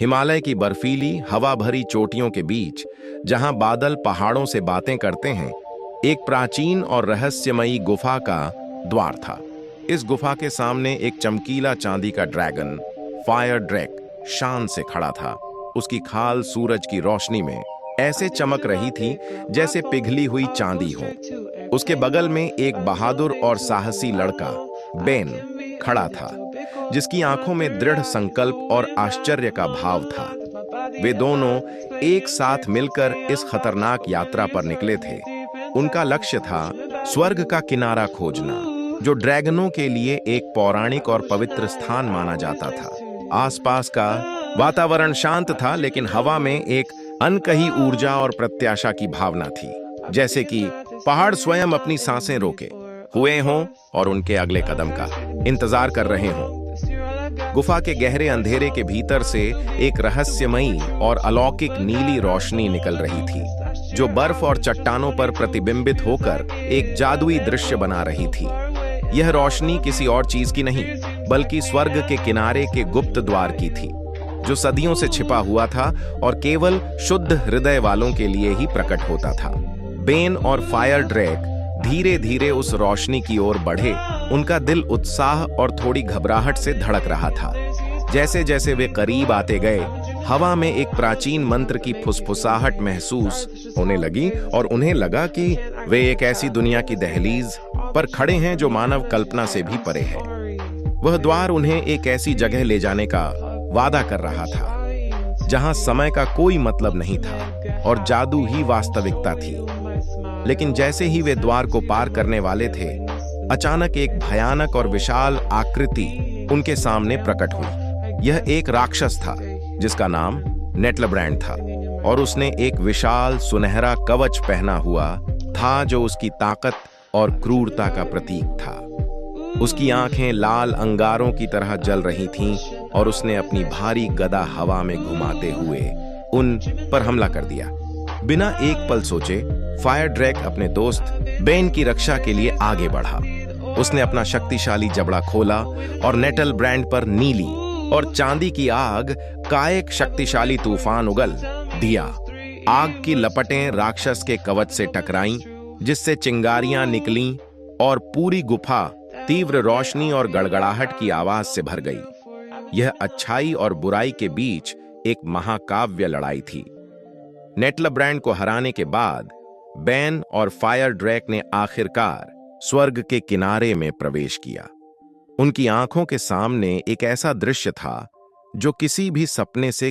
हिमालय की बर्फीली हवा भरी चोटियों के बीच, जहां बादल पहाड़ों से बातें करते हैं, एक प्राचीन और रहस्यमयी गुफा का द्वार था। इस गुफा के सामने एक चमकीला चांदी का ड्रैगन, फायर ड्रैक, शान से खड़ा था। उसकी खाल सूरज की रोशनी में ऐसे चमक रही थी जैसे पिघली हुई चांदी हो। उसके बगल में एक बहादुर और साहसी लड़का, बेन, खड़ा था, जिसकी आंखों में दृढ़ संकल्प और आश्चर्य का भाव था। वे दोनों एक साथ मिलकर इस खतरनाक यात्रा पर निकले थे। उनका लक्ष्य था स्वर्ग का किनारा खोजना, जो ड्रैगनों के लिए एक पौराणिक और पवित्र स्थान माना जाता था। आसपास का वातावरण शांत था, लेकिन हवा में एक अनकही ऊर्जा और प्रत्याशा की भावना थी, जैसे कि पहाड़ स्वयं अपनी सांसें रोके हुए हों और उनके अगले कदम का इंतजार कर रहे हों। गुफा के गहरे अंधेरे के भीतर से एक रहस्यमयी और अलौकिक नीली रोशनी निकल रही थी, जो बर्फ और चट्टानों पर प्रतिबिंबित होकर एक जादुई दृश्य बना रही थी। यह रोशनी किसी और चीज की नहीं, बल्कि स्वर्ग के किनारे के गुप्त द्वार की थी, जो सदियों से छिपा हुआ था और केवल शुद्ध हृदय वालों के लिए ही प्रकट होता था। बेन और फायर ड्रैक धीरे धीरे उस रोशनी की ओर बढ़े। उनका दिल उत्साह और थोड़ी घबराहट से धड़क रहा था। जैसे जैसे वे करीब आते गए, हवा में एक प्राचीन मंत्र की फुसफुसाहट महसूस होने लगी और उन्हें लगा कि वे एक ऐसी दुनिया की दहलीज पर खड़े हैं जो मानव कल्पना से भी परे है। वह द्वार उन्हें एक ऐसी जगह ले जाने का वादा कर रहा था, जहां समय का कोई मतलब नहीं था और जादू ही वास्तविकता थी। लेकिन जैसे ही वे द्वार को पार करने वाले थे, अचानक एक भयानक और विशाल आकृति उनके सामने प्रकट हुई। यह एक राक्षस था, जिसका नाम नेटलब्रैंड था, और उसने एक विशाल सुनहरा कवच पहना हुआ था, जो उसकी ताकत और क्रूरता का प्रतीक था। उसकी आंखें लाल अंगारों की तरह जल रही थीं और उसने अपनी भारी गदा हवा में घुमाते हुए उन पर हमला कर दिया। बिना एक पल सोचे, फायर ड्रैक अपने दोस्त बेन की रक्षा के लिए आगे बढ़ा। उसने अपना शक्तिशाली जबड़ा खोला और नेटलब्रैंड पर नीली और चांदी की आग का एक शक्तिशाली तूफान उगल दिया। आग की लपटें राक्षस के कवच से टकराईं, जिससे चिंगारियां निकलीं और पूरी गुफा तीव्र रोशनी और गड़गड़ाहट की आवाज से भर गई। यह अच्छाई और बुराई के बीच एक महाकाव्य लड़ाई थी। नेटलब्रैंड को हराने के बाद बेन और फायर ड्रैक ने आखिरकार स्वर्ग के किनारे में प्रवेश किया। उनकी आंखों के सामने एक ऐसा दृश्य था जो किसी भी सपने से